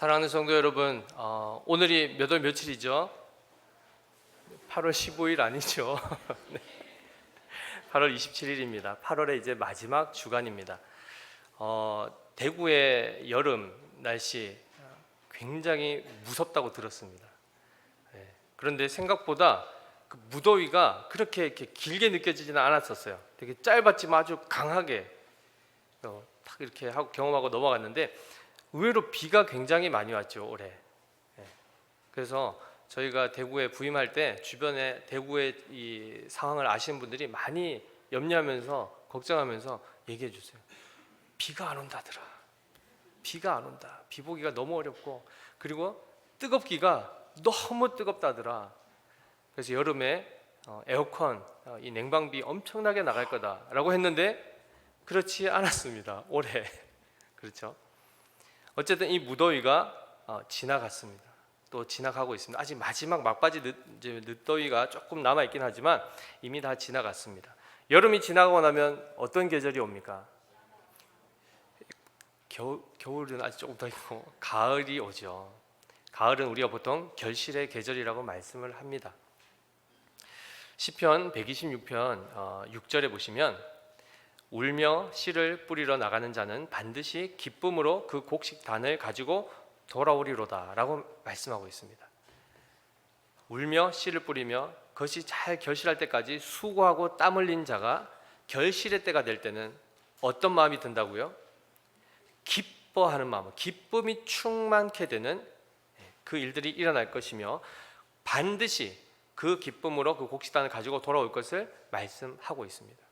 사랑하는 성도 여러분, 오늘이 몇 월 며칠이죠? 8월 15일 아니죠? 네. 8월 27일입니다. 8월의 이제 마지막 주간입니다. 대구의 여름 날씨 굉장히 무섭다고 들었습니다. 네. 그런데 생각보다 그 무더위가 그렇게 이렇게 길게 느껴지지는 않았었어요. 되게 짧았지만 아주 강하게 딱 이렇게 하고 경험하고 넘어갔는데 의외로 비가 굉장히 많이 왔죠, 올해. 네. 그래서 저희가 대구에 부임할 때 주변에 대구의 이 상황을 아시는 분들이 많이 염려하면서 걱정하면서 얘기해 주세요. 비가 안 온다더라. 비가 안 온다. 비 보기가 너무 어렵고, 그리고 뜨겁기가 너무 뜨겁다더라. 그래서 여름에 에어컨, 이 냉방비 엄청나게 나갈 거다라고 했는데 그렇지 않았습니다, 올해. 그렇죠? 어쨌든 이 무더위가 지나갔습니다. 또 지나가고 있습니다. 아직 마지막 막바지 늦더위가 조금 남아 있긴 하지만 이미 다 지나갔습니다. 여름이 지나가고 나면 어떤 계절이 옵니까? 겨울은 아직 조금 더 있고 가을이 오죠. 가을은 우리가 보통 결실의 계절이라고 말씀을 합니다. 시편 126편 6절에 보시면 울며 씨를 뿌리러 나가는 자는 반드시 기쁨으로 그 곡식단을 가지고 돌아오리로다 라고 말씀하고 있습니다. 울며 씨를 뿌리며 그것이 잘 결실할 때까지 수고하고 땀 흘린 자가 결실의 때가 될 때는 어떤 마음이 든다고요? 기뻐하는 마음, 기쁨이 충만케 되는 그 일들이 일어날 것이며 반드시 그 기쁨으로 그 곡식단을 가지고 돌아올 것을 말씀하고 있습니다.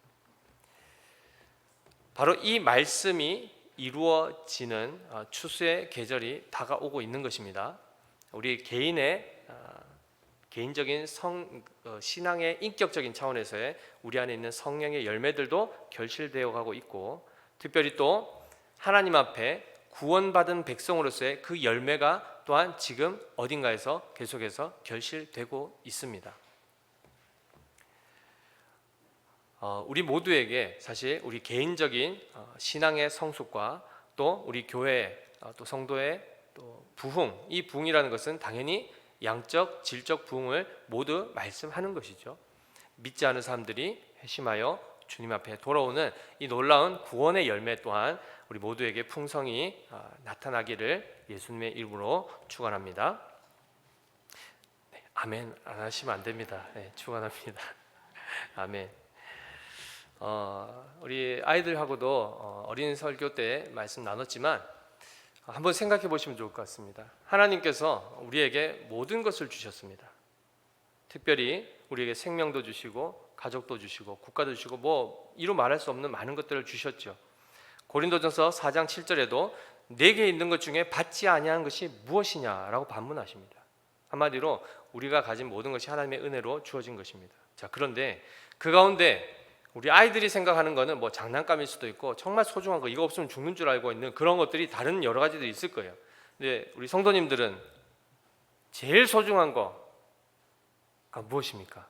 바로 이 말씀이 이루어지는 추수의 계절이 다가오고 있는 것입니다. 우리 개인의 개인적인 신앙의 인격적인 차원에서의 우리 안에 있는 성령의 열매들도 결실되어 가고 있고, 특별히 또 하나님 앞에 구원받은 백성으로서의 그 열매가 또한 지금 어딘가에서 계속해서 결실되고 있습니다. 우리 모두에게 사실 우리 개인적인 신앙의 성숙과 또 우리 교회 또 성도의 또 부흥, 이 부흥이라는 것은 당연히 양적 질적 부흥을 모두 말씀하는 것이죠. 믿지 않은 사람들이 회심하여 주님 앞에 돌아오는 이 놀라운 구원의 열매 또한 우리 모두에게 풍성히 나타나기를 예수님의 이름으로 축원합니다. 네, 아멘 안 하시면 안 됩니다. 네, 축원합니다. 아멘. 우리 아이들하고도 어린 설교 때 말씀 나눴지만 한번 생각해 보시면 좋을 것 같습니다. 하나님께서 우리에게 모든 것을 주셨습니다. 특별히 우리에게 생명도 주시고 가족도 주시고 국가도 주시고 뭐 이루 말할 수 없는 많은 것들을 주셨죠. 고린도전서 4장 7절에도 내게 있는 것 중에 받지 아니한 것이 무엇이냐라고 반문하십니다. 한마디로 우리가 가진 모든 것이 하나님의 은혜로 주어진 것입니다. 자, 그런데 그 가운데 우리 아이들이 생각하는 거는 뭐 장난감일 수도 있고 정말 소중한 거, 이거 없으면 죽는 줄 알고 있는 그런 것들이 다른 여러 가지도 있을 거예요. 근데 우리 성도님들은 제일 소중한 거가 무엇입니까?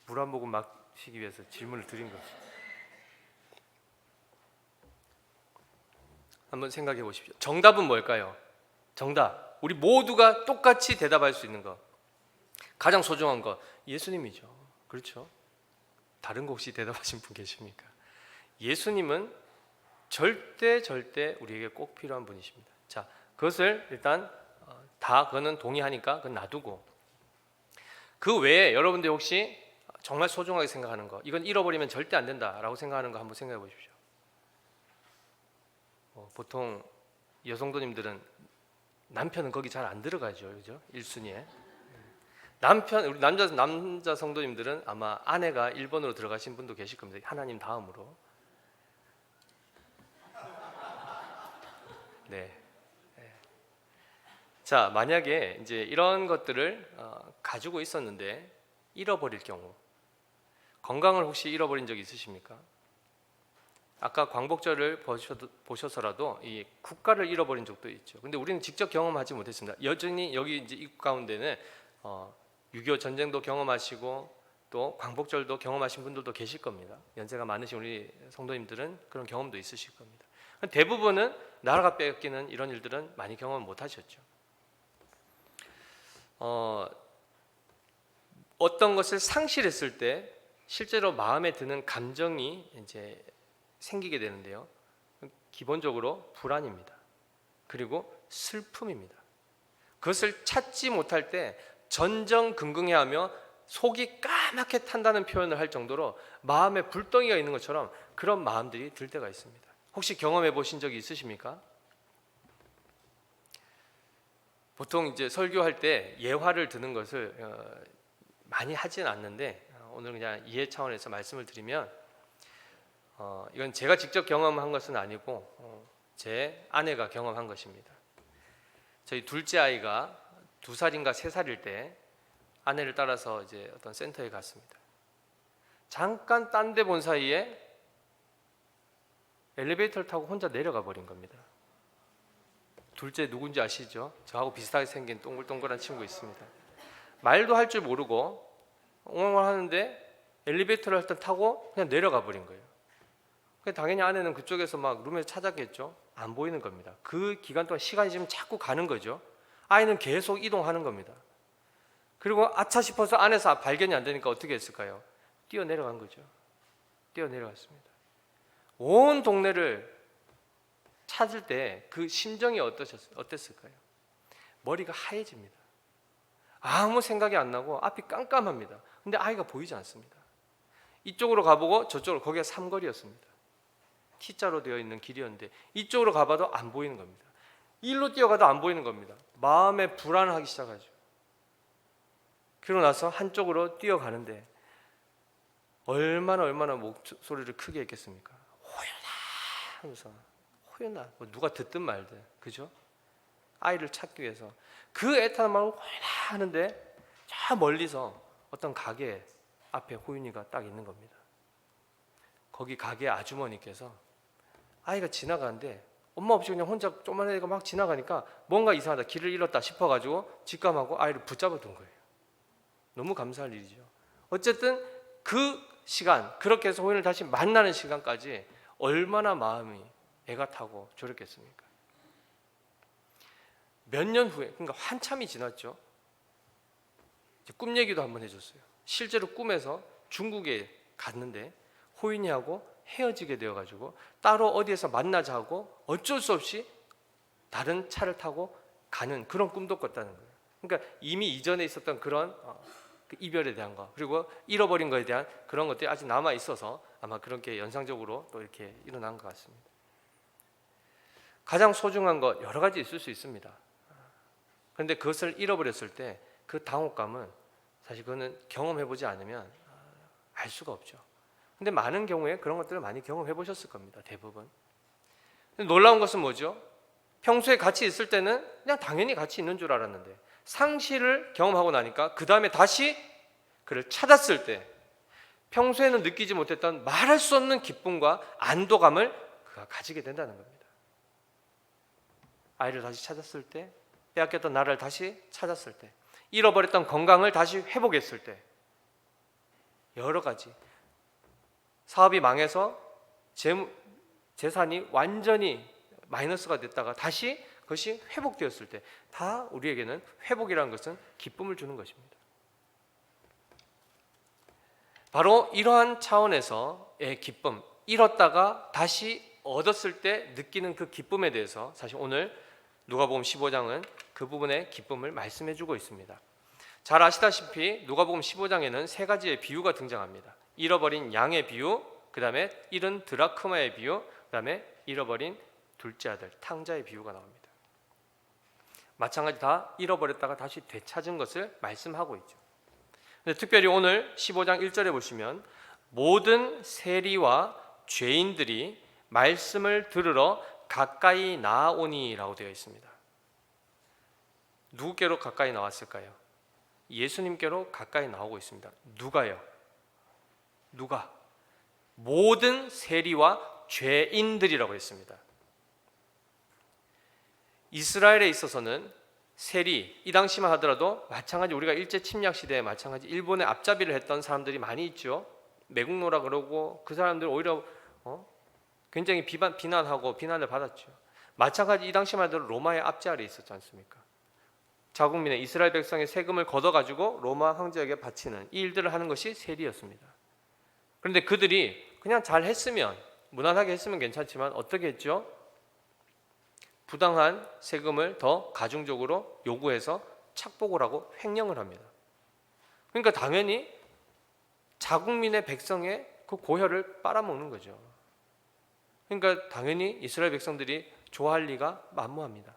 물 한 모금 마시기 위해서 질문을 드린 거죠. 한번 생각해 보십시오. 정답은 뭘까요? 정답. 우리 모두가 똑같이 대답할 수 있는 거. 가장 소중한 거 예수님이죠. 그렇죠? 다른 거 혹시 대답하신 분 계십니까? 예수님은 절대 우리에게 꼭 필요한 분이십니다. 자, 그것을 일단 다 그거는 동의하니까 그건 놔두고, 그 외에 여러분들 혹시 정말 소중하게 생각하는 거, 이건 잃어버리면 절대 안 된다라고 생각하는 거 한번 생각해 보십시오. 보통 여성도님들은 남편은 거기 잘 안 들어가죠, 그죠? 1순위에. 우리 남자 성도님들은 아마 아내가 1번으로 들어가신 분도 계실 겁니다. 하나님 다음으로. 네. 자, 만약에 이제 이런 것들을 가지고 있었는데 잃어버릴 경우, 건강을 혹시 잃어버린 적 있으십니까? 아까 광복절을 보셔서라도 이 국가를 잃어버린 적도 있죠. 근데 우리는 직접 경험하지 못했습니다. 여전히 여기 이제 이 가운데는 6.25 전쟁도 경험하시고 또 광복절도 경험하신 분들도 계실 겁니다. 연세가 많으신 우리 성도님들은 그런 경험도 있으실 겁니다. 대부분은 나라가 뺏기는 이런 일들은 많이 경험 못 하셨죠. 어떤 것을 상실했을 때 실제로 마음에 드는 감정이 이제 생기게 되는데요. 기본적으로 불안입니다. 그리고 슬픔입니다. 그것을 찾지 못할 때 전전긍긍해하며 속이 까맣게 탄다는 표현을 할 정도로 마음에 불덩이가 있는 것처럼 그런 마음들이 들 때가 있습니다. 혹시 경험해 보신 적이 있으십니까? 보통 이제 설교할 때 예화를 드는 것을 많이 하진 않는데 오늘 그냥 이해 차원에서 말씀을 드리면 이건 제가 직접 경험한 것은 아니고 제 아내가 경험한 것입니다. 저희 둘째 아이가 2살인가 3살일 때 아내를 따라서 이제 어떤 센터에 갔습니다. 잠깐 딴 데 본 사이에 엘리베이터를 타고 혼자 내려가 버린 겁니다. 둘째 누군지 아시죠? 저하고 비슷하게 생긴 동글동글한 친구 있습니다. 말도 할 줄 모르고 엉엉 하는데 엘리베이터를 일단 타고 그냥 내려가 버린 거예요. 당연히 아내는 그쪽에서 막 룸에서 찾았겠죠. 안 보이는 겁니다. 그 기간 동안 시간이 지금 자꾸 가는 거죠. 아이는 계속 이동하는 겁니다. 그리고 아차 싶어서 안에서 발견이 안 되니까 어떻게 했을까요? 뛰어내려간 거죠. 뛰어내려갔습니다. 온 동네를 찾을 때 그 심정이 어땠을까요? 머리가 하얘집니다. 아무 생각이 안 나고 앞이 깜깜합니다. 근데 아이가 보이지 않습니다. 이쪽으로 가보고 저쪽으로, 거기가 삼거리였습니다. T자로 되어 있는 길이었는데 이쪽으로 가봐도 안 보이는 겁니다. 일로 뛰어가도 안 보이는 겁니다. 마음에 불안하기 시작하죠. 그러고 나서 한쪽으로 뛰어가는데 얼마나 목소리를 크게 했겠습니까? 호연아 하면서, 호연아, 뭐 누가 듣든 말든, 그죠? 아이를 찾기 위해서 그 애타는 마음을 호연아 하는데 저 멀리서 어떤 가게 앞에 호윤이가 딱 있는 겁니다. 거기 가게 아주머니께서 아이가 지나가는데 엄마 없이 그냥 혼자 조그만 애가 막 지나가니까 뭔가 이상하다, 길을 잃었다 싶어가지고 직감하고 아이를 붙잡아 둔 거예요. 너무 감사할 일이죠. 어쨌든 그 시간, 그렇게 해서 호윤을 다시 만나는 시간까지 얼마나 마음이 애가 타고 졸였겠습니까? 몇 년 후에, 그러니까 한참이 지났죠. 꿈 얘기도 한번 해줬어요. 실제로 꿈에서 중국에 갔는데 호윤이하고 헤어지게 되어가지고 따로 어디에서 만나자고 어쩔 수 없이 다른 차를 타고 가는 그런 꿈도 꿨다는 거예요. 그러니까 이미 이전에 있었던 그런 그 이별에 대한 거, 그리고 잃어버린 거에 대한 그런 것들이 아직 남아 있어서 아마 그렇게 연상적으로 또 이렇게 일어난 것 같습니다. 가장 소중한 것 여러 가지 있을 수 있습니다. 그런데 그것을 잃어버렸을 때 그 당혹감은 사실 그거는 경험해보지 않으면 알 수가 없죠. 근데 많은 경우에 그런 것들을 많이 경험해 보셨을 겁니다. 대부분. 놀라운 것은 뭐죠? 평소에 같이 있을 때는 그냥 당연히 같이 있는 줄 알았는데 상실을 경험하고 나니까 그 다음에 다시 그를 찾았을 때 평소에는 느끼지 못했던 말할 수 없는 기쁨과 안도감을 그가 가지게 된다는 겁니다. 아이를 다시 찾았을 때, 빼앗겼던 나를 다시 찾았을 때, 잃어버렸던 건강을 다시 회복했을 때, 여러 가지 사업이 망해서 재산이 완전히 마이너스가 됐다가 다시 그것이 회복되었을 때 다 우리에게는 회복이라는 것은 기쁨을 주는 것입니다. 바로 이러한 차원에서의 기쁨, 잃었다가 다시 얻었을 때 느끼는 그 기쁨에 대해서 사실 오늘 누가복음 15장은 그 부분의 기쁨을 말씀해 주고 있습니다. 잘 아시다시피 누가복음 15장에는 3가지의 비유가 등장합니다. 잃어버린 양의 비유, 그 다음에 잃은 드라크마의 비유, 그 다음에 잃어버린 둘째 아들 탕자의 비유가 나옵니다. 마찬가지 다 잃어버렸다가 다시 되찾은 것을 말씀하고 있죠. 근데 특별히 오늘 15장 1절에 보시면 모든 세리와 죄인들이 말씀을 들으러 가까이 나아오니라고 되어 있습니다. 누구께로 가까이 나왔을까요? 예수님께로 가까이 나오고 있습니다. 누가요? 누가? 모든 세리와 죄인들이라고 했습니다. 이스라엘에 있어서는 세리, 이 당시만 하더라도 마찬가지 우리가 일제 침략 시대에 마찬가지 일본의 앞잡이를 했던 사람들이 많이 있죠. 매국노라 그러고 그 사람들 오히려 굉장히 비난하고 비난을 받았죠. 마찬가지 이 당시만 해도 로마의 압제 아래에 있었지 않습니까? 자국민의 이스라엘 백성의 세금을 걷어가지고 로마 황제에게 바치는 이 일들을 하는 것이 세리였습니다. 그런데 그들이 그냥 잘 했으면, 무난하게 했으면 괜찮지만 어떻게 했죠? 부당한 세금을 더 가중적으로 요구해서 착복을 하고 횡령을 합니다. 그러니까 당연히 자국민의 백성의 그 고혈을 빨아먹는 거죠. 그러니까 당연히 이스라엘 백성들이 좋아할 리가 만무합니다.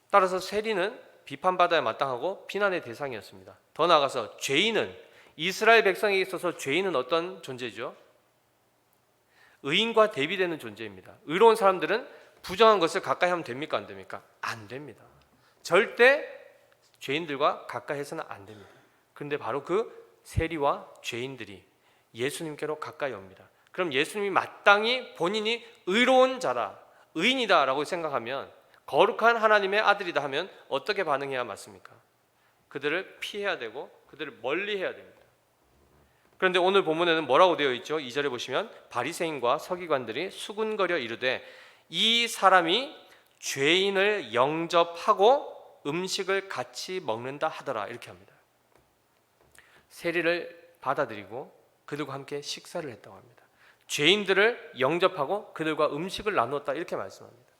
따라서 세리는 비판받아야 마땅하고 비난의 대상이었습니다. 더 나아가서 죄인은, 이스라엘 백성에게 있어서 죄인은 어떤 존재죠? 의인과 대비되는 존재입니다. 의로운 사람들은 부정한 것을 가까이 하면 됩니까? 안 됩니까? 안 됩니다. 절대 죄인들과 가까이 해서는 안 됩니다. 그런데 바로 그 세리와 죄인들이 예수님께로 가까이 옵니다. 그럼 예수님이 마땅히 본인이 의로운 자라, 의인이다 라고 생각하면, 거룩한 하나님의 아들이다 하면 어떻게 반응해야 맞습니까? 그들을 피해야 되고 그들을 멀리해야 됩니다. 그런데 오늘 본문에는 뭐라고 되어 있죠? 2절에 보시면 바리새인과 서기관들이 수군거려 이르되 이 사람이 죄인을 영접하고 음식을 같이 먹는다 하더라, 이렇게 합니다. 세리를 받아들이고 그들과 함께 식사를 했다고 합니다. 죄인들을 영접하고 그들과 음식을 나누었다, 이렇게 말씀합니다.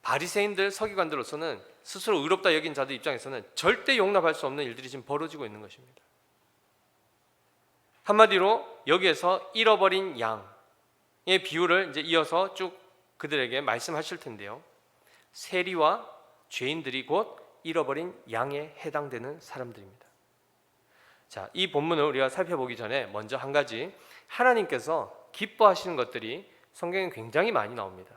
바리새인들, 서기관들로서는 스스로 의롭다 여긴 자들 입장에서는 절대 용납할 수 없는 일들이 지금 벌어지고 있는 것입니다. 한마디로 여기에서 잃어버린 양의 비유를 이제 이어서 쭉 그들에게 말씀하실 텐데요. 세리와 죄인들이 곧 잃어버린 양에 해당되는 사람들입니다. 자, 이 본문을 우리가 살펴보기 전에 먼저 한 가지, 하나님께서 기뻐하시는 것들이 성경에 굉장히 많이 나옵니다.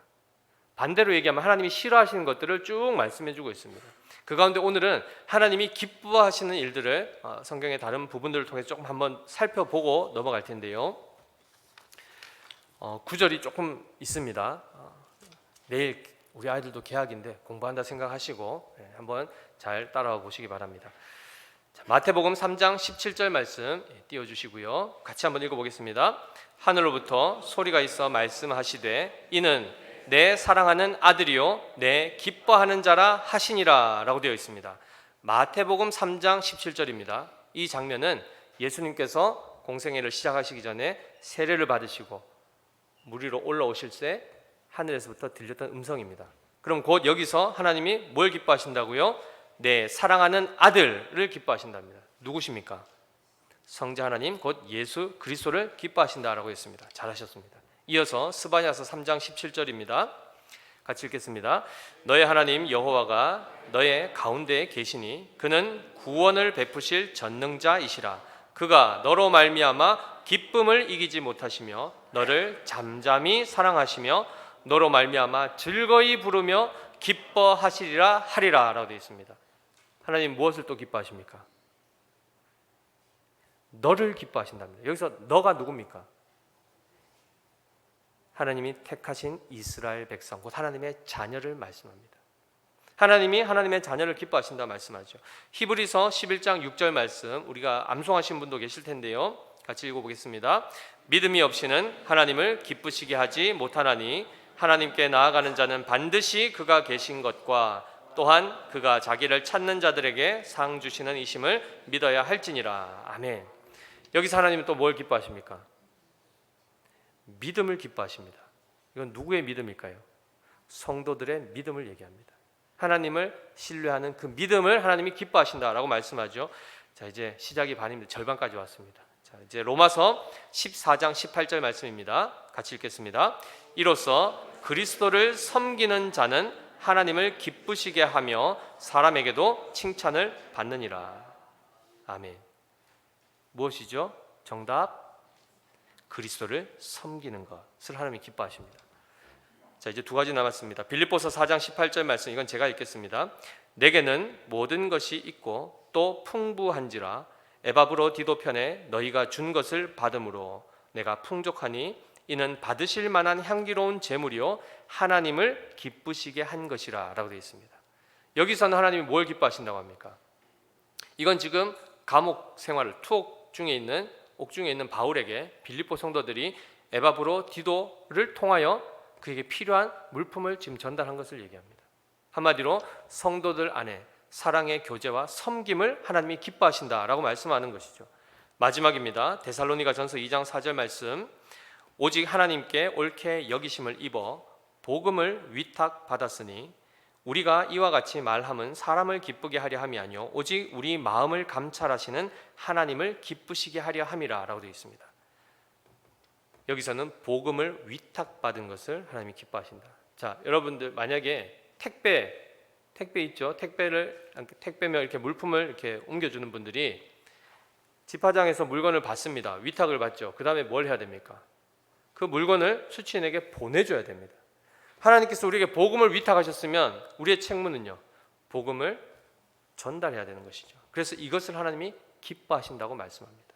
반대로 얘기하면 하나님이 싫어하시는 것들을 쭉 말씀해주고 있습니다. 그 가운데 오늘은 하나님이 기뻐하시는 일들을 성경의 다른 부분들을 통해서 조금 한번 살펴보고 넘어갈 텐데요. 구절이 조금 있습니다. 내일 우리 아이들도 개학인데 공부한다 생각하시고 한번 잘 따라와 보시기 바랍니다. 자, 마태복음 3장 17절 말씀 띄워주시고요. 같이 한번 읽어보겠습니다. 하늘로부터 소리가 있어 말씀하시되 이는 내 사랑하는 아들이요 내 기뻐하는 자라 하시니라 라고 되어 있습니다. 마태복음 3장 17절입니다. 이 장면은 예수님께서 공생애를 시작하시기 전에 세례를 받으시고 물 위로 올라오실 때 하늘에서부터 들렸던 음성입니다. 그럼 곧 여기서 하나님이 뭘 기뻐하신다고요? 내 사랑하는 아들을 기뻐하신답니다. 누구십니까? 성자 하나님 곧 예수 그리스도를 기뻐하신다라고 했습니다. 잘하셨습니다. 이어서 스바냐서 3장 17절입니다. 같이 읽겠습니다. 너의 하나님 여호와가 너의 가운데에 계시니 그는 구원을 베푸실 전능자이시라. 그가 너로 말미암아 기쁨을 이기지 못하시며 너를 잠잠히 사랑하시며 너로 말미암아 즐거이 부르며 기뻐하시리라 하리라 라고 되어 있습니다. 하나님 무엇을 또 기뻐하십니까? 너를 기뻐하신답니다. 여기서 너가 누굽니까? 하나님이 택하신 이스라엘 백성, 곧 하나님의 자녀를 말씀합니다. 하나님이 하나님의 자녀를 기뻐하신다 말씀하죠. 히브리서 11장 6절 말씀 우리가 암송하신 분도 계실 텐데요. 같이 읽어보겠습니다. 믿음이 없이는 하나님을 기쁘시게 하지 못하나니 하나님께 나아가는 자는 반드시 그가 계신 것과 또한 그가 자기를 찾는 자들에게 상 주시는 이심을 믿어야 할지니라. 아멘. 여기서 하나님은 또 뭘 기뻐하십니까? 믿음을 기뻐하십니다. 이건 누구의 믿음일까요? 성도들의 믿음을 얘기합니다. 하나님을 신뢰하는 그 믿음을 하나님이 기뻐하신다라고 말씀하죠. 자, 이제 시작이 반입니다. 절반까지 왔습니다. 자, 이제 로마서 14장 18절 말씀입니다. 같이 읽겠습니다. 이로써 그리스도를 섬기는 자는 하나님을 기쁘시게 하며 사람에게도 칭찬을 받느니라. 아멘. 무엇이죠? 정답. 그리스도를 섬기는 것을 하나님이 기뻐하십니다. 자, 이제 두 가지 남았습니다. 빌립보서 4장 18절 말씀, 이건 제가 읽겠습니다. 내게는 모든 것이 있고 또 풍부한지라 에바브로 디도 편에 너희가 준 것을 받음으로 내가 풍족하니 이는 받으실 만한 향기로운 제물이요 하나님을 기쁘시게 한 것이라 라고 되어 있습니다. 여기서는 하나님이 뭘 기뻐하신다고 합니까? 이건 지금 감옥 생활을 투옥 중에 있는 옥중에 있는 바울에게 빌립보 성도들이 에바브로 디도를 통하여 그에게 필요한 물품을 지금 전달한 것을 얘기합니다. 한마디로 성도들 안에 사랑의 교제와 섬김을 하나님이 기뻐하신다라고 말씀하는 것이죠. 마지막입니다. 데살로니가전서 2장 4절 말씀. 오직 하나님께 옳게 여기심을 입어 복음을 위탁받았으니 우리가 이와 같이 말함은 사람을 기쁘게 하려 함이 아니요 오직 우리 마음을 감찰하시는 하나님을 기쁘시게 하려 함이라 라고 되어 있습니다. 여기서는 복음을 위탁받은 것을 하나님이 기뻐하신다. 자, 여러분들 만약에 택배 있죠? 택배면 이렇게 물품을 이렇게 옮겨주는 분들이 집화장에서 물건을 받습니다. 위탁을 받죠. 그 다음에 뭘 해야 됩니까? 그 물건을 수취인에게 보내줘야 됩니다. 하나님께서 우리에게 복음을 위탁하셨으면 우리의 책무는요, 복음을 전달해야 되는 것이죠. 그래서 이것을 하나님이 기뻐하신다고 말씀합니다.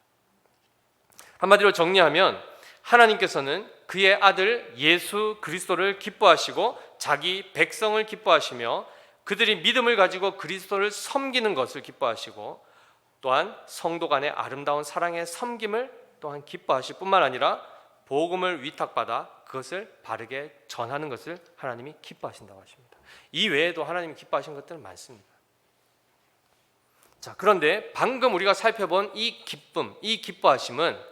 한마디로 정리하면 하나님께서는 그의 아들 예수 그리스도를 기뻐하시고 자기 백성을 기뻐하시며 그들이 믿음을 가지고 그리스도를 섬기는 것을 기뻐하시고 또한 성도 간의 아름다운 사랑의 섬김을 또한 기뻐하실 뿐만 아니라 복음을 위탁받아 그것을 바르게 전하는 것을 하나님이 기뻐하신다고 하십니다. 이 외에도 하나님이 기뻐하신 것들은 많습니다. 자, 그런데 방금 우리가 살펴본 이 기쁨, 이 기뻐하심은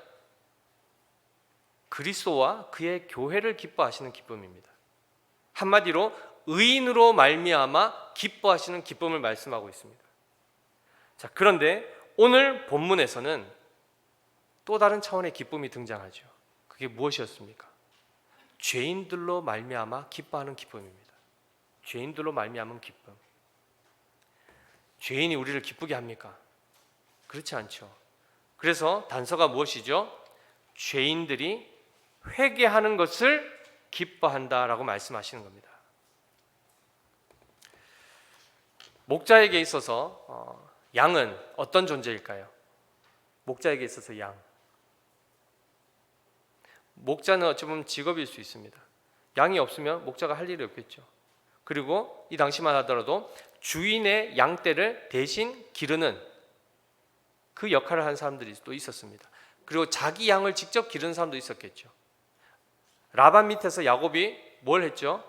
그리스도와 그의 교회를 기뻐하시는 기쁨입니다. 한마디로 의인으로 말미암아 기뻐하시는 기쁨을 말씀하고 있습니다. 자, 그런데 오늘 본문에서는 또 다른 차원의 기쁨이 등장하죠. 그게 무엇이었습니까? 죄인들로 말미암아 기뻐하는 기쁨입니다. 죄인들로 말미암은 기쁨. 죄인이 우리를 기쁘게 합니까? 그렇지 않죠. 그래서 단서가 무엇이죠? 죄인들이 회개하는 것을 기뻐한다라고 말씀하시는 겁니다. 목자에게 있어서 양은 어떤 존재일까요? 목자에게 있어서 양. 목자는 어찌 보면 직업일 수 있습니다. 양이 없으면 목자가 할 일이 없겠죠. 그리고 이 당시만 하더라도 주인의 양떼를 대신 기르는 그 역할을 한 사람들이 또 있었습니다. 그리고 자기 양을 직접 기르는 사람도 있었겠죠. 라반 밑에서 야곱이 뭘 했죠?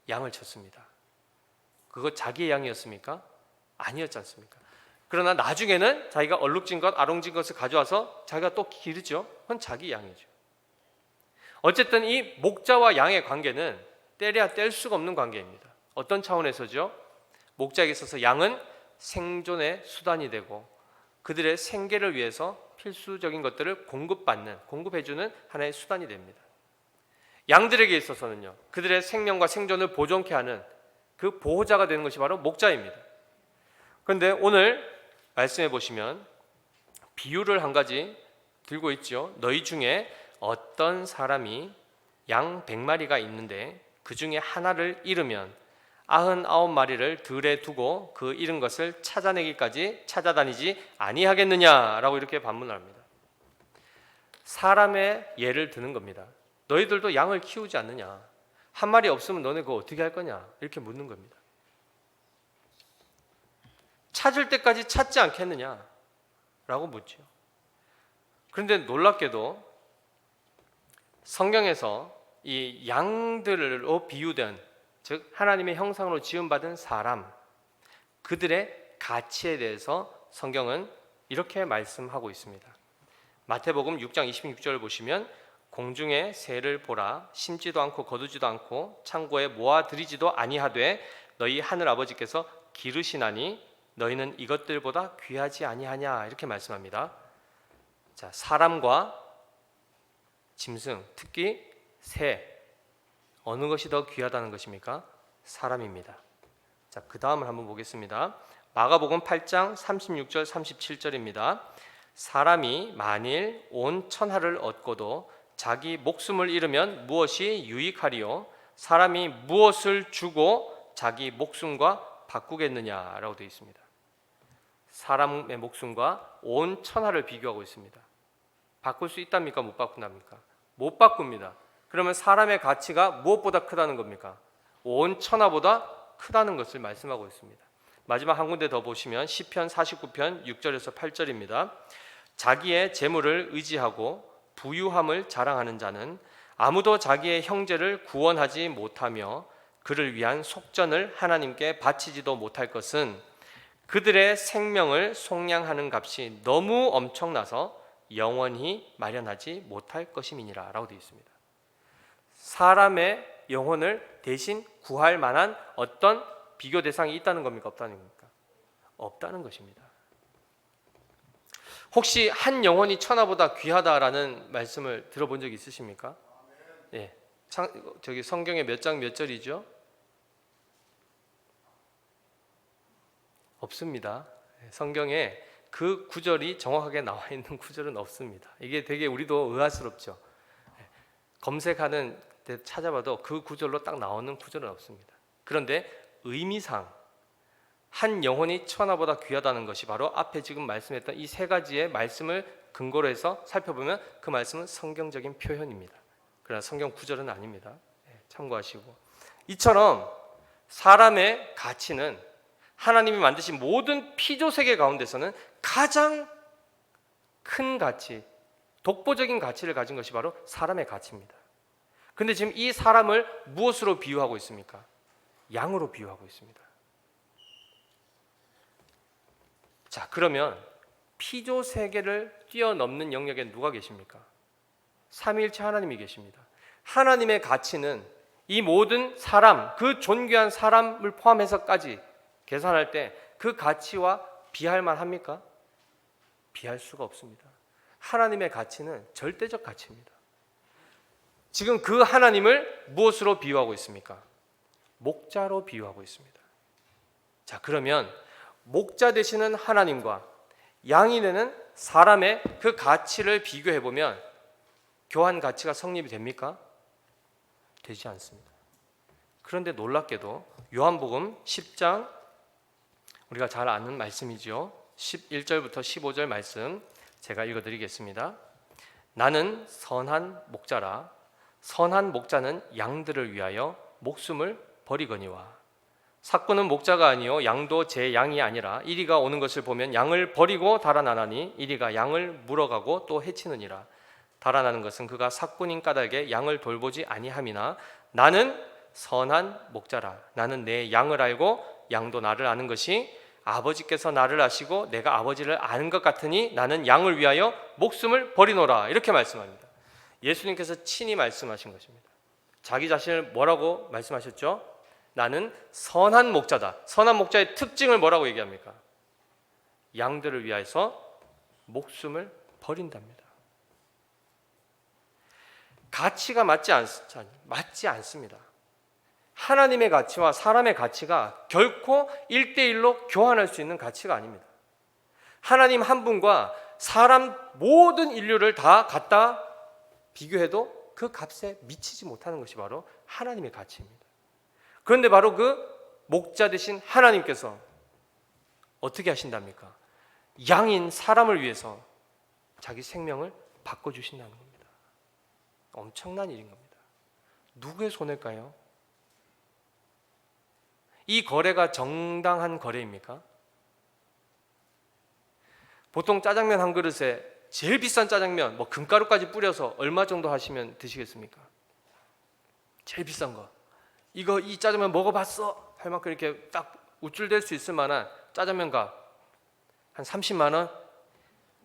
양을 쳤습니다. 그거 자기의 양이었습니까? 아니었지 않습니까? 그러나 나중에는 자기가 얼룩진 것, 아롱진 것을 가져와서 자기가 또 기르죠. 그건 자기 양이죠. 어쨌든 이 목자와 양의 관계는 떼려야 뗄 수가 없는 관계입니다. 어떤 차원에서죠? 목자에게 있어서 양은 생존의 수단이 되고 그들의 생계를 위해서 필수적인 것들을 공급해주는 하나의 수단이 됩니다. 양들에게 있어서는요, 그들의 생명과 생존을 보존케 하는 그 보호자가 되는 것이 바로 목자입니다. 그런데 오늘 말씀해 보시면 비유를 한 가지 들고 있죠. 너희 중에 어떤 사람이 양 100마리가 있는데 그 중에 하나를 잃으면 99마리를 들에 두고 그 잃은 것을 찾아내기까지 찾아다니지 아니하겠느냐라고 이렇게 반문을 합니다. 사람의 예를 드는 겁니다. 너희들도 양을 키우지 않느냐? 한 마리 없으면 너네 그거 어떻게 할 거냐? 이렇게 묻는 겁니다. 찾을 때까지 찾지 않겠느냐? 라고 묻죠. 그런데 놀랍게도 성경에서 이 양들로 비유된, 즉 하나님의 형상으로 지음받은 사람, 그들의 가치에 대해서 성경은 이렇게 말씀하고 있습니다. 마태복음 6장 26절을 보시면 공중의 새를 보라, 심지도 않고 거두지도 않고 창고에 모아들이지도 아니하되 너희 하늘 아버지께서 기르시나니 너희는 이것들보다 귀하지 아니하냐, 이렇게 말씀합니다. 자, 사람과 짐승, 특히 새, 어느 것이 더 귀하다는 것입니까? 사람입니다. 자, 그 다음을 한번 보겠습니다. 마가복음 8장 36절 37절입니다. 사람이 만일 온 천하를 얻고도 자기 목숨을 잃으면 무엇이 유익하리요? 사람이 무엇을 주고 자기 목숨과 바꾸겠느냐라고 되어 있습니다. 사람의 목숨과 온 천하를 비교하고 있습니다. 바꿀 수 있답니까? 못 바꾼답니까? 못 바꿉니다. 그러면 사람의 가치가 무엇보다 크다는 겁니까? 온 천하보다 크다는 것을 말씀하고 있습니다. 마지막 한 군데 더 보시면 시편 49편 6절에서 8절입니다. 자기의 재물을 의지하고 부유함을 자랑하는 자는 아무도 자기의 형제를 구원하지 못하며 그를 위한 속전을 하나님께 바치지도 못할 것은 그들의 생명을 속량하는 값이 너무 엄청나서 영원히 마련하지 못할 것임이니라 라고 되어 있습니다. 사람의 영혼을 대신 구할 만한 어떤 비교 대상이 있다는 겁니까? 없다는 겁니까? 없다는 것입니다. 혹시 한 영혼이 천하보다 귀하다라는 말씀을 들어본 적 있으십니까? 예, 저기 성경에 몇 장 몇 절이죠? 없습니다. 성경에 그 구절이 정확하게 나와 있는 구절은 없습니다. 이게 되게 우리도 의아스럽죠. 검색하는 데 찾아봐도 그 구절로 딱 나오는 구절은 없습니다. 그런데 의미상 한 영혼이 천하보다 귀하다는 것이 바로 앞에 지금 말씀했던 이 세 가지의 말씀을 근거로 해서 살펴보면 그 말씀은 성경적인 표현입니다. 그러나 성경 구절은 아닙니다. 참고하시고, 이처럼 사람의 가치는 하나님이 만드신 모든 피조 세계 가운데서는 가장 큰 가치, 독보적인 가치를 가진 것이 바로 사람의 가치입니다. 그런데 지금 이 사람을 무엇으로 비유하고 있습니까? 양으로 비유하고 있습니다. 자, 그러면 피조 세계를 뛰어넘는 영역에 누가 계십니까? 삼위일체 하나님이 계십니다. 하나님의 가치는 이 모든 사람, 그 존귀한 사람을 포함해서까지 계산할 때 그 가치와 비할 만합니까? 비할 수가 없습니다. 하나님의 가치는 절대적 가치입니다. 지금 그 하나님을 무엇으로 비유하고 있습니까? 목자로 비유하고 있습니다. 자, 그러면 목자 되시는 하나님과 양이 되는 사람의 그 가치를 비교해 보면 교환 가치가 성립이 됩니까? 되지 않습니다. 그런데 놀랍게도 요한복음 10장, 우리가 잘 아는 말씀이죠. 11절부터 15절 말씀 제가 읽어드리겠습니다. 나는 선한 목자라. 선한 목자는 양들을 위하여 목숨을 버리거니와. 삭구는 목자가 아니요 양도 제 양이 아니라 이리가 오는 것을 보면 양을 버리고 달아나나니 이리가 양을 물어가고 또 해치느니라. 달아나는 것은 그가 삭군인 까닭에 양을 돌보지 아니함이나 나는 선한 목자라. 나는 내 양을 알고 양도 나를 아는 것이 아버지께서 나를 아시고 내가 아버지를 아는 것 같으니 나는 양을 위하여 목숨을 버리노라. 이렇게 말씀합니다. 예수님께서 친히 말씀하신 것입니다. 자기 자신을 뭐라고 말씀하셨죠? 나는 선한 목자다. 선한 목자의 특징을 뭐라고 얘기합니까? 양들을 위해서 목숨을 버린답니다. 가치가 맞지 않습니다. 하나님의 가치와 사람의 가치가 결코 1대1로 교환할 수 있는 가치가 아닙니다. 하나님 한 분과 사람 모든 인류를 다 갖다 비교해도 그 값에 미치지 못하는 것이 바로 하나님의 가치입니다. 그런데 바로 그 목자 되신 하나님께서 어떻게 하신답니까? 양인 사람을 위해서 자기 생명을 바꿔주신다는 겁니다. 엄청난 일인 겁니다. 누구의 손해일까요? 이 거래가 정당한 거래입니까? 보통 짜장면 한 그릇에 제일 비싼 짜장면, 뭐 금가루까지 뿌려서 얼마 정도 하시면 드시겠습니까? 제일 비싼 거. 이 짜장면 먹어봤어? 할 만큼 이렇게 딱 우쭐댈 수 있을 만한 짜장면 값 한 30만 원?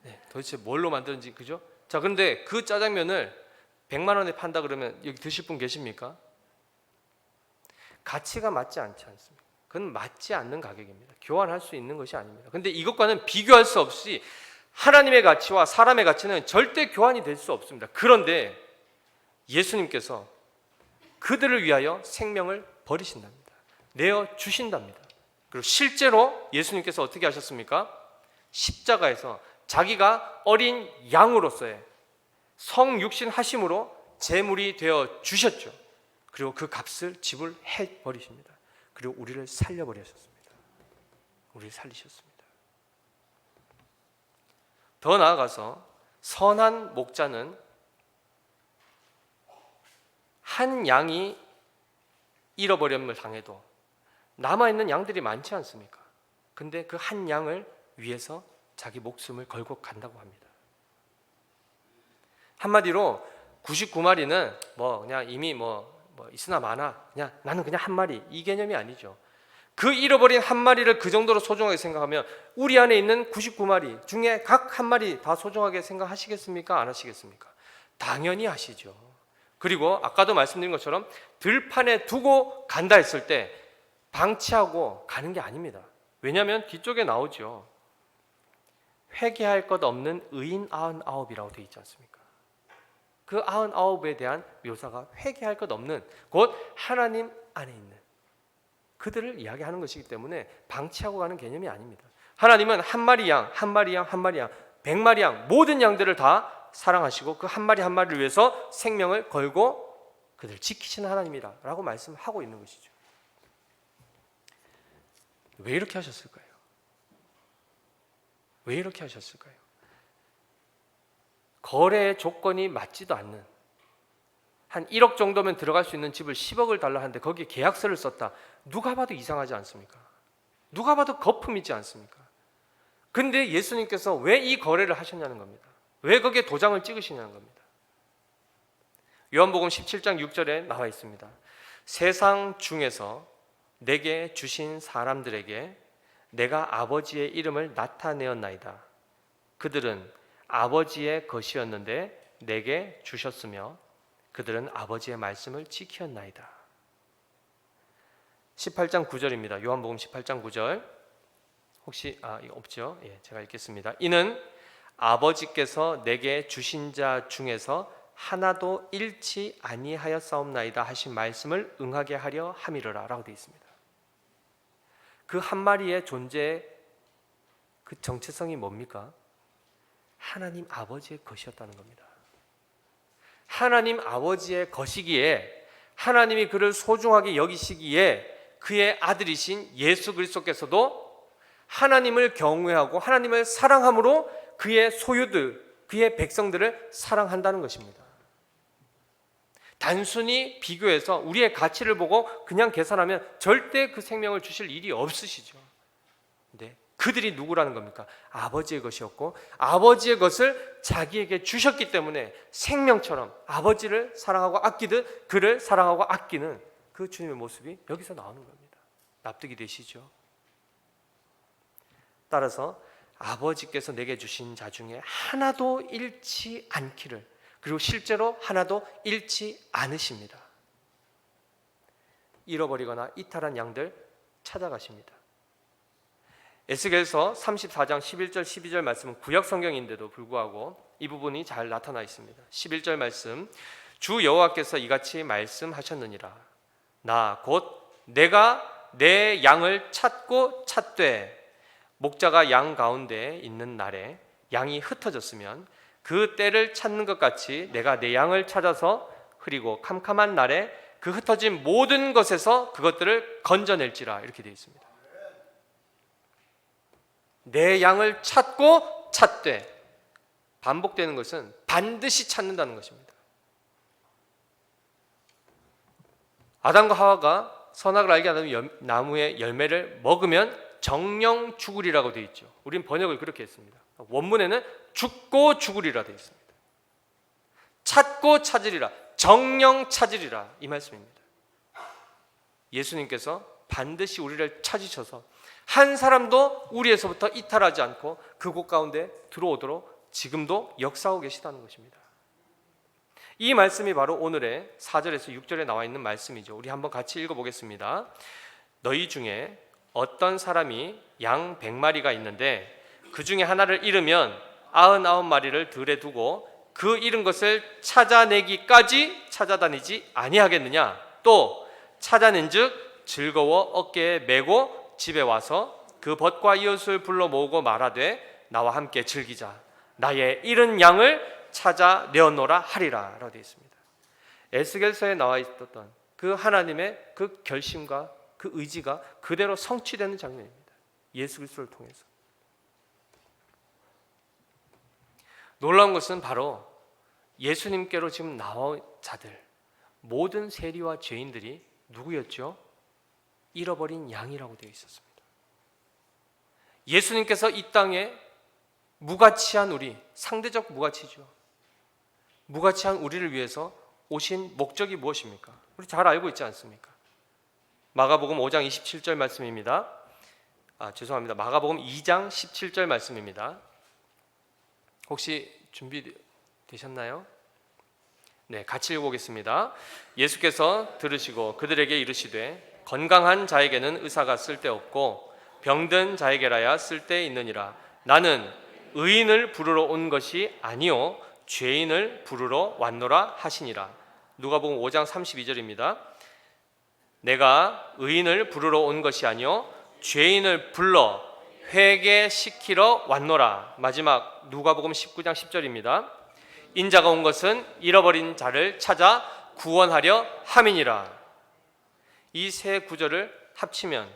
네, 도대체 뭘로 만드는지, 그죠? 자, 그런데 그 짜장면을 100만 원에 판다 그러면 여기 드실 분 계십니까? 가치가 맞지 않지 않습니까? 그건 맞지 않는 가격입니다. 교환할 수 있는 것이 아닙니다. 그런데 이것과는 비교할 수 없이 하나님의 가치와 사람의 가치는 절대 교환이 될 수 없습니다. 그런데 예수님께서 그들을 위하여 생명을 버리신답니다. 내어 주신답니다. 그리고 실제로 예수님께서 어떻게 하셨습니까? 십자가에서 자기가 어린 양으로서의 성육신 하심으로 제물이 되어 주셨죠. 그리고 그 값을 지불해 버리십니다. 그리고 우리를 살려버리셨습니다. 우리를 살리셨습니다. 더 나아가서 선한 목자는 한 양이 잃어버림을 당해도 남아있는 양들이 많지 않습니까? 근데 그 한 양을 위해서 자기 목숨을 걸고 간다고 합니다. 한마디로 99마리는 뭐 그냥 이미 뭐 있으나 마나 그냥 나는 그냥 한 마리, 이 개념이 아니죠. 그 잃어버린 한 마리를 그 정도로 소중하게 생각하면 우리 안에 있는 99마리 중에 각 한 마리 다 소중하게 생각하시겠습니까? 안 하시겠습니까? 당연히 하시죠. 그리고 아까도 말씀드린 것처럼 들판에 두고 간다 했을 때 방치하고 가는 게 아닙니다. 왜냐하면 뒤쪽에 나오죠. 회개할 것 없는 의인 99이라고 되어 있지 않습니까? 그 99에 대한 묘사가 회개할 것 없는, 곧 하나님 안에 있는 그들을 이야기하는 것이기 때문에 방치하고 가는 개념이 아닙니다. 하나님은 한 마리 양, 한 마리 양, 한 마리 양, 100마리 양, 모든 양들을 다 사랑하시고 그 한 마리 한 마리를 위해서 생명을 걸고 그들을 지키시는 하나님이라고 말씀하고 있는 것이죠. 왜 이렇게 하셨을까요? 왜 이렇게 하셨을까요? 거래의 조건이 맞지도 않는, 한 1억 정도면 들어갈 수 있는 집을 10억을 달라 하는데 거기에 계약서를 썼다. 누가 봐도 이상하지 않습니까? 누가 봐도 거품이지 않습니까? 근데 예수님께서 왜 이 거래를 하셨냐는 겁니다. 왜 거기에 도장을 찍으시냐는 겁니다. 요한복음 17장 6절에 나와 있습니다. 세상 중에서 내게 주신 사람들에게 내가 아버지의 이름을 나타내었나이다. 그들은 아버지의 것이었는데 내게 주셨으며 그들은 아버지의 말씀을 지켰나이다. 18장 9절입니다. 요한복음 18장 9절. 혹시 이거 없죠? 예, 제가 읽겠습니다. 이는 아버지께서 내게 주신 자 중에서 하나도 잃지 아니하였사옵나이다 하신 말씀을 응하게 하려 함이로라 라고 되어 있습니다. 그 한 마리의 존재의 그 정체성이 뭡니까? 하나님 아버지의 것이었다는 겁니다. 하나님 아버지의 것이기에 하나님이 그를 소중하게 여기시기에 그의 아들이신 예수 그리스도께서도 하나님을 경외하고 하나님을 사랑함으로 그의 소유들, 그의 백성들을 사랑한다는 것입니다. 단순히 비교해서 우리의 가치를 보고 그냥 계산하면 절대 그 생명을 주실 일이 없으시죠. 근데 그들이 누구라는 겁니까? 아버지의 것이었고 아버지의 것을 자기에게 주셨기 때문에 생명처럼 아버지를 사랑하고 아끼듯 그를 사랑하고 아끼는 그 주님의 모습이 여기서 나오는 겁니다. 납득이 되시죠? 따라서 아버지께서 내게 주신 자 중에 하나도 잃지 않기를, 그리고 실제로 하나도 잃지 않으십니다. 잃어버리거나 이탈한 양들 찾아가십니다. 에스겔서 34장 11절 12절 말씀은 구약 성경인데도 불구하고 이 부분이 잘 나타나 있습니다. 11절 말씀, 주 여호와께서 이같이 말씀하셨느니라. 나 곧 내가 내 양을 찾고 찾되 목자가 양 가운데 있는 날에 양이 흩어졌으면 그 때를 찾는 것 같이 내가 내 양을 찾아서 흐리고 캄캄한 날에 그 흩어진 모든 것에서 그것들을 건져낼지라, 이렇게 되어 있습니다. 내 양을 찾고 찾되, 반복되는 것은 반드시 찾는다는 것입니다. 아담과 하와가 선악을 알게 하는 나무의 열매를 먹으면 정령 죽으리라고 되어 있죠. 우린 번역을 그렇게 했습니다. 원문에는 죽고 죽으리라 되어 있습니다. 찾고 찾으리라, 정령 찾으리라, 이 말씀입니다. 예수님께서 반드시 우리를 찾으셔서 한 사람도 우리에서부터 이탈하지 않고 그곳 가운데 들어오도록 지금도 역사하고 계시다는 것입니다. 이 말씀이 바로 오늘의 4절에서 6절에 나와 있는 말씀이죠. 우리 한번 같이 읽어보겠습니다. 너희 중에 어떤 사람이 양 100마리가 있는데 그 중에 하나를 잃으면 99마리를 들에 두고 그 잃은 것을 찾아내기까지 찾아다니지 아니하겠느냐? 또 찾아낸즉 즐거워 어깨에 메고 집에 와서 그 벗과 이웃을 불러 모으고 말하되 나와 함께 즐기자. 나의 잃은 양을 찾아내었노라 하리라 라고 되어 있습니다. 에스겔서에 나와 있었던 그 하나님의 그 결심과 그 의지가 그대로 성취되는 장면입니다. 예수 그리스도를 통해서. 놀라운 것은 바로 예수님께로 지금 나온 자들, 모든 세리와 죄인들이 누구였죠? 잃어버린 양이라고 되어 있었습니다. 예수님께서 이 땅에 무가치한 우리, 상대적 무가치죠. 무가치한 우리를 위해서 오신 목적이 무엇입니까? 우리 잘 알고 있지 않습니까? 마가복음 5장 27절 말씀입니다. 죄송합니다. 마가복음 2장 17절 말씀입니다. 혹시 준비되셨나요? 네, 같이 읽어보겠습니다. 예수께서 들으시고 그들에게 이르시되 건강한 자에게는 의사가 쓸데없고 병든 자에게라야 쓸데있느니라. 나는 의인을 부르러 온 것이 아니요 죄인을 부르러 왔노라 하시니라. 누가복음 5장 32절입니다. 내가 의인을 부르러 온 것이 아니요 죄인을 불러 회개시키러 왔노라. 마지막 누가복음 19장 10절입니다. 인자가 온 것은 잃어버린 자를 찾아 구원하려 함이니라. 이 세 구절을 합치면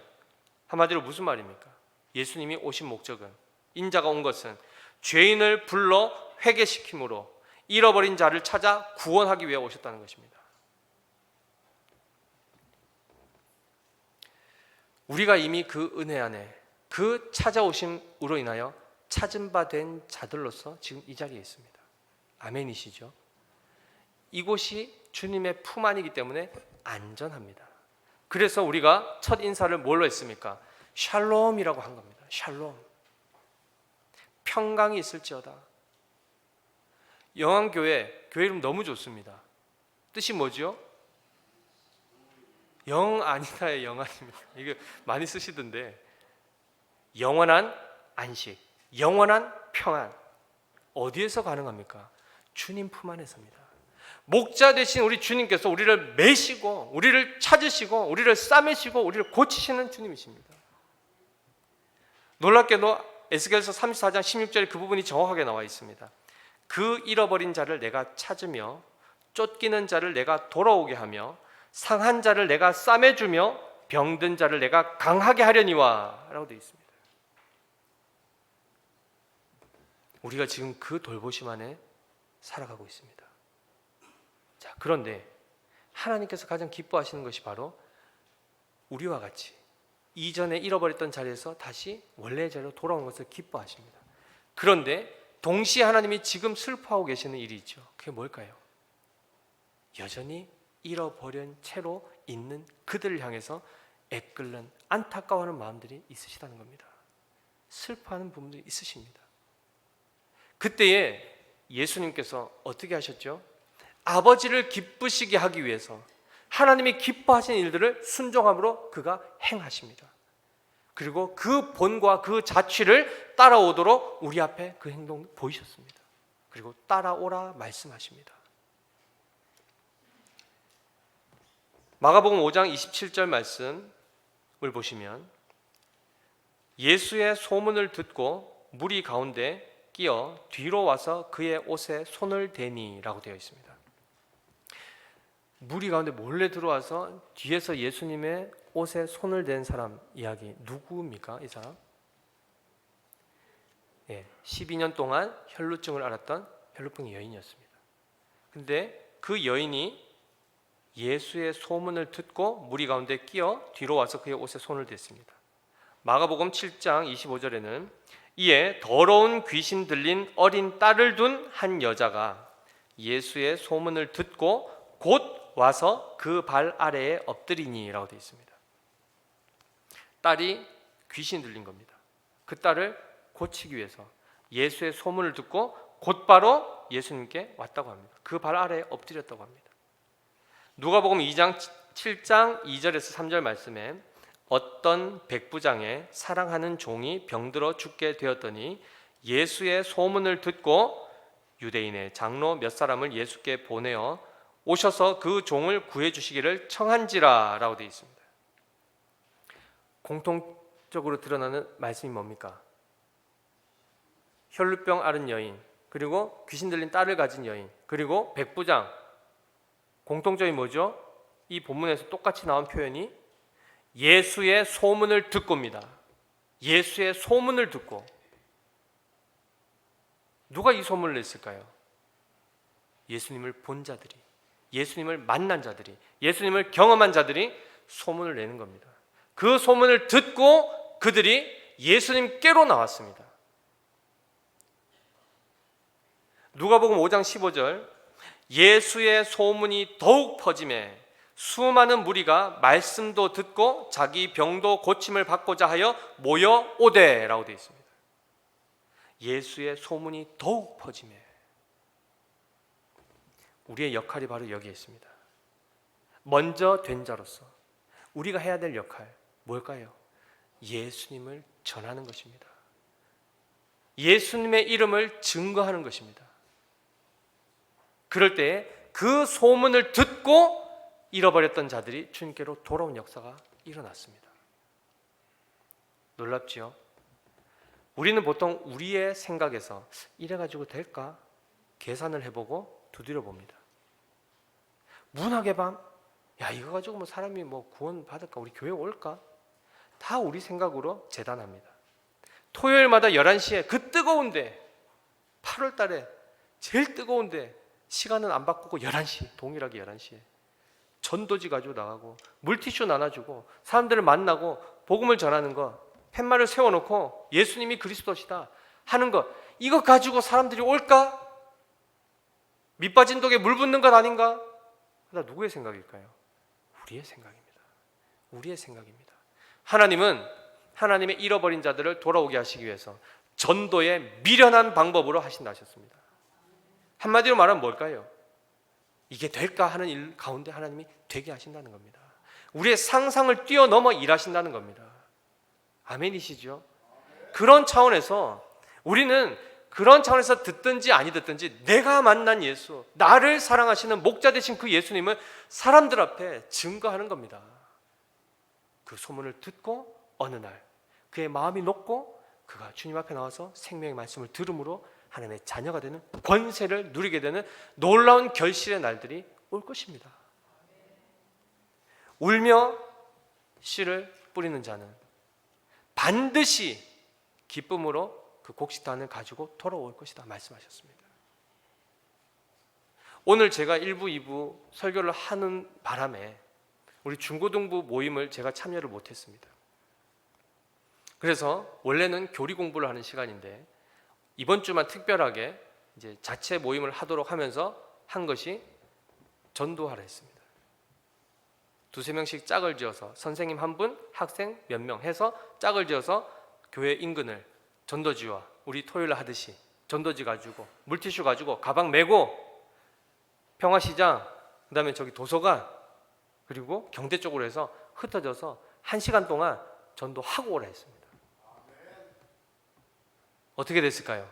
한마디로 무슨 말입니까? 예수님이 오신 목적은, 인자가 온 것은 죄인을 불러 회개시킴으로 잃어버린 자를 찾아 구원하기 위해 오셨다는 것입니다. 우리가 이미 그 은혜 안에 그 찾아오심으로 인하여 찾은 바 된 자들로서 지금 이 자리에 있습니다. 아멘이시죠? 이곳이 주님의 품 안이기 때문에 안전합니다. 그래서 우리가 첫 인사를 뭘로 했습니까? 샬롬이라고 한 겁니다. 샬롬. 평강이 있을지어다. 영안교회, 교회 이름 너무 좋습니다. 뜻이 뭐죠? 영 아니다의 영안입니다. 이게 많이 쓰시던데, 영원한 안식, 영원한 평안. 어디에서 가능합니까? 주님 품 안에서입니다. 목자 되신 우리 주님께서 우리를 매시고 우리를 찾으시고 우리를 싸매시고 우리를 고치시는 주님이십니다. 놀랍게도 에스겔서 34장 16절에 그 부분이 정확하게 나와 있습니다. 그 잃어버린 자를 내가 찾으며 쫓기는 자를 내가 돌아오게 하며 상한 자를 내가 싸매주며 병든 자를 내가 강하게 하려니와 라고 되어 있습니다. 우리가 지금 그 돌보심 안에 살아가고 있습니다. 자, 그런데 하나님께서 가장 기뻐하시는 것이 바로 우리와 같이 이전에 잃어버렸던 자리에서 다시 원래의 자리로 돌아온 것을 기뻐하십니다. 그런데 동시에 하나님이 지금 슬퍼하고 계시는 일이 있죠. 그게 뭘까요? 여전히 잃어버린 채로 있는 그들을 향해서 애끓는 안타까워하는 마음들이 있으시다는 겁니다. 슬퍼하는 부분들이 있으십니다. 그때에 예수님께서 어떻게 하셨죠? 아버지를 기쁘시게 하기 위해서 하나님이 기뻐하시는 일들을 순종함으로 그가 행하십니다. 그리고 그 본과 그 자취를 따라오도록 우리 앞에 그 행동 보이셨습니다. 그리고 따라오라 말씀하십니다. 마가복음 5장 27절 말씀을 보시면 예수의 소문을 듣고 무리 가운데 끼어 뒤로 와서 그의 옷에 손을 대니라고 되어 있습니다. 무리 가운데 몰래 들어와서 뒤에서 예수님의 옷에 손을 댄 사람 이야기, 누구입니까? 이 사람? 12년 동안 혈루증을 앓았던 혈루병 여인이었습니다. 근데 그 여인이 예수의 소문을 듣고 무리 가운데 끼어 뒤로 와서 그의 옷에 손을 댔습니다. 마가복음 7장 25절에는 이에 더러운 귀신 들린 어린 딸을 둔 한 여자가 예수의 소문을 듣고 곧 와서 그 발 아래에 엎드리니라고 되어 있습니다. 딸이 귀신 들린 겁니다. 그 딸을 고치기 위해서 예수의 소문을 듣고 곧바로 예수님께 왔다고 합니다. 그 발 아래에 엎드렸다고 합니다. 누가복음 2장 7장 2절에서 3절 말씀에 어떤 백부장의 사랑하는 종이 병들어 죽게 되었더니 예수의 소문을 듣고 유대인의 장로 몇 사람을 예수께 보내어 오셔서 그 종을 구해 주시기를 청한지라 라고 되어 있습니다. 공통적으로 드러나는 말씀이 뭡니까? 혈루병 앓은 여인, 그리고 귀신 들린 딸을 가진 여인, 그리고 백부장. 공통점이 뭐죠? 이 본문에서 똑같이 나온 표현이 예수의 소문을 듣고입니다. 예수의 소문을 듣고. 누가 이 소문을 냈을까요? 예수님을 본 자들이, 예수님을 만난 자들이, 예수님을 경험한 자들이 소문을 내는 겁니다. 그 소문을 듣고 그들이 예수님께로 나왔습니다. 누가복음 5장 15절 예수의 소문이 더욱 퍼지매 수많은 무리가 말씀도 듣고 자기 병도 고침을 받고자 하여 모여오되라고 되어 있습니다. 예수의 소문이 더욱 퍼지매, 우리의 역할이 바로 여기에 있습니다. 먼저 된 자로서 우리가 해야 될 역할 뭘까요? 예수님을 전하는 것입니다. 예수님의 이름을 증거하는 것입니다. 그럴 때 그 소문을 듣고 잃어버렸던 자들이 주님께로 돌아온 역사가 일어났습니다. 놀랍지요? 우리는 보통 우리의 생각에서 이래가지고 될까? 계산을 해보고 두드려 봅니다. 문학의 밤? 야, 이거 가지고 뭐 사람이 뭐 구원 받을까? 우리 교회 올까? 다 우리 생각으로 재단합니다. 토요일마다 11시에 그 뜨거운데, 8월 달에 제일 뜨거운데 시간은 안 바꾸고 11시, 동일하게 11시에 전도지 가지고 나가고 물티슈 나눠주고 사람들을 만나고 복음을 전하는 거, 팻말을 세워놓고 예수님이 그리스도시다 하는 것, 이거 가지고 사람들이 올까? 밑빠진 독에 물 붓는 것 아닌가? 나 누구의 생각일까요? 우리의 생각입니다. 우리의 생각입니다. 하나님은 하나님의 잃어버린 자들을 돌아오게 하시기 위해서 전도의 미련한 방법으로 하신다 하셨습니다. 한마디로 말하면 뭘까요? 이게 될까 하는 일 가운데 하나님이 되게 하신다는 겁니다. 우리의 상상을 뛰어넘어 일하신다는 겁니다. 아멘이시죠? 그런 차원에서 우리는 그런 차원에서 듣든지 아니 듣든지 내가 만난 예수, 나를 사랑하시는 목자 되신 그 예수님을 사람들 앞에 증거하는 겁니다. 그 소문을 듣고 어느 날 그의 마음이 녹고 그가 주님 앞에 나와서 생명의 말씀을 들음으로 하나님의 자녀가 되는 권세를 누리게 되는 놀라운 결실의 날들이 올 것입니다. 울며 씨를 뿌리는 자는 반드시 기쁨으로 그 곡식단을 가지고 돌아올 것이다 말씀하셨습니다. 오늘 제가 1부, 2부 설교를 하는 바람에 우리 중고등부 모임을 제가 참여를 못했습니다. 그래서 원래는 교리 공부를 하는 시간인데 이번 주만 특별하게 이제 자체 모임을 하도록 하면서 한 것이 전도하라 했습니다. 두세 명씩 짝을 지어서 선생님 한 분, 학생 몇 명 해서 짝을 지어서 교회 인근을 전도지와 우리 토요일 하듯이 전도지 가지고 물티슈 가지고 가방 메고 평화시장, 그다음에 저기 도서관, 그리고 경대 쪽으로 해서 흩어져서 1시간 동안 전도하고 오라 했습니다. 어떻게 됐을까요?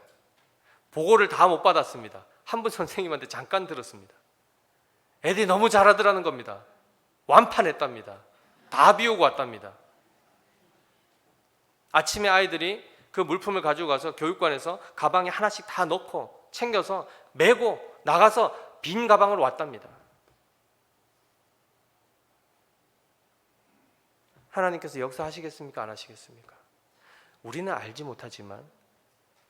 보고를 다 못 받았습니다. 한 분 선생님한테 잠깐 들었습니다. 애들이 너무 잘하더라는 겁니다. 완판했답니다. 다 비우고 왔답니다. 아침에 아이들이 그 물품을 가지고 가서 교육관에서 가방에 하나씩 다 넣고 챙겨서 메고 나가서 빈 가방으로 왔답니다. 하나님께서 역사하시겠습니까? 안 하시겠습니까? 우리는 알지 못하지만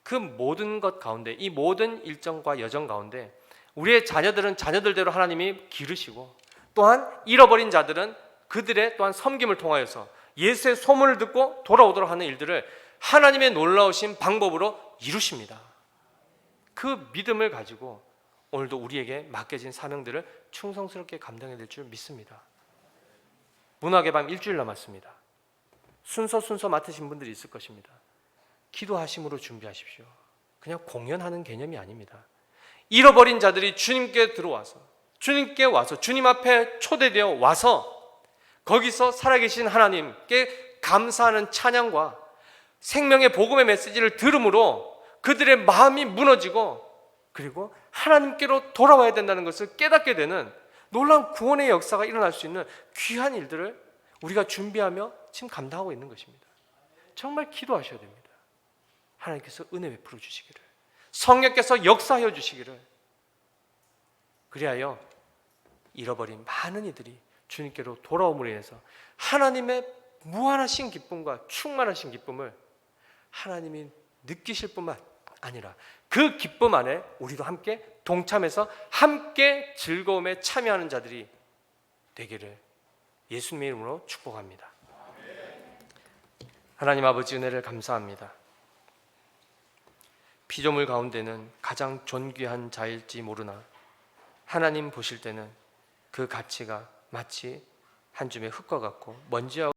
그 모든 것 가운데, 이 모든 일정과 여정 가운데 우리의 자녀들은 자녀들대로 하나님이 기르시고, 또한 잃어버린 자들은 그들의 또한 섬김을 통하여서 예수의 소문을 듣고 돌아오도록 하는 일들을 하나님의 놀라우신 방법으로 이루십니다. 그 믿음을 가지고 오늘도 우리에게 맡겨진 사명들을 충성스럽게 감당해야 될 줄 믿습니다. 문학의 밤 일주일 남았습니다. 순서 맡으신 분들이 있을 것입니다. 기도하심으로 준비하십시오. 그냥 공연하는 개념이 아닙니다. 잃어버린 자들이 주님께 들어와서, 주님께 와서, 주님 앞에 초대되어 와서 거기서 살아계신 하나님께 감사하는 찬양과 생명의 복음의 메시지를 들음으로 그들의 마음이 무너지고, 그리고 하나님께로 돌아와야 된다는 것을 깨닫게 되는 놀라운 구원의 역사가 일어날 수 있는 귀한 일들을 우리가 준비하며 지금 감당하고 있는 것입니다. 정말 기도하셔야 됩니다. 하나님께서 은혜 베풀어 주시기를, 성령께서 역사하여 주시기를, 그리하여 잃어버린 많은 이들이 주님께로 돌아옴으로 인해서 하나님의 무한하신 기쁨과 충만하신 기쁨을 하나님이 느끼실 뿐만 아니라 그 기쁨 안에 우리도 함께 동참해서 함께 즐거움에 참여하는 자들이 되기를 예수님의 이름으로 축복합니다. 하나님 아버지, 은혜를 감사합니다. 피조물 가운데는 가장 존귀한 자일지 모르나 하나님 보실 때는 그 가치가 마치 한 줌의 흙과 같고 먼지와